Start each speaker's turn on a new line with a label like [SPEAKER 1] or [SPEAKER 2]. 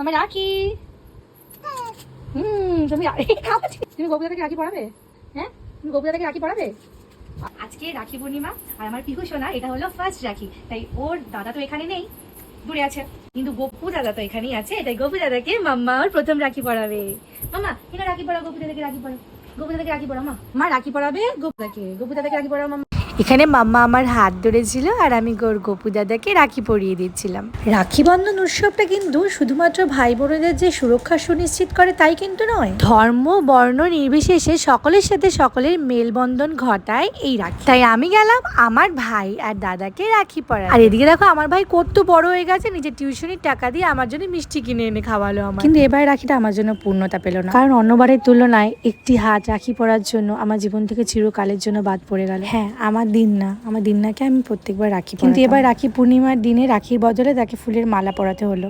[SPEAKER 1] আমার রাখি। তুমি তুমি গোপুদাদাকে রাখি পড়াবে? হ্যাঁ, তুমি গোপুদাদাকে রাখি পড়াবে? আজকে রাখি পূর্ণিমা আর আমার পিহু সোনা এটা হলো ফার্স্ট রাখি, তাই ওর দাদা তো এখানে নেই, দূরে আছে, কিন্তু গপু দাদা তো এখানেই আছে, তাই গপু দাদাকে মাম্মা ওর প্রথম রাখি পড়াবে। মাম্মা এখানে রাখি পড়াও, গপু দাদাকে রাখি পড়াও, গপু দাদাকে রাখি পড়াও। মা রাখি পড়াবে গপু দাদাকে রাখি পড়াও। মাম্মা
[SPEAKER 2] এখানে মাম্মা আমার হাত ধরেছিল আর আমি গপু দাদাকে রাখি পরিয়ে দিচ্ছিলাম। রাখি বন্ধন উৎসবটা কিন্তু শুধুমাত্র ভাই বোনেদের যে সুরক্ষা সুনিশ্চিত করে তাই কিন্তু নয়, ধর্ম বর্ণ নির্বিশেষে সকলের সাথে সকলের মেলবন্ধন ঘটায় এই রাখি। তাই আমি গেলাম আমার ভাই আর দাদাকে রাখি পরাতে। আর এদিকে দেখো আমার ভাই কত বড় হয়ে গেছে, নিজের টিউশনির টাকা দিয়ে আমার জন্য মিষ্টি কিনে এনে খাওয়ালো আমার। কিন্তু এবার রাখিটা আমার জন্য পূর্ণতা পেল না, কারণ অন্যবারের তুলনায় একটি হাত রাখি পরার জন্য আমার জীবন থেকে চিরকালের জন্য বাদ পড়ে গেল। হ্যাঁ, আমার দিন নাকে আমি প্রত্যেকবার রাখি, কিন্তু এবার রাখি পূর্ণিমার দিনে রাখির বদলে তাকে ফুলের মালা পরাতে হলো।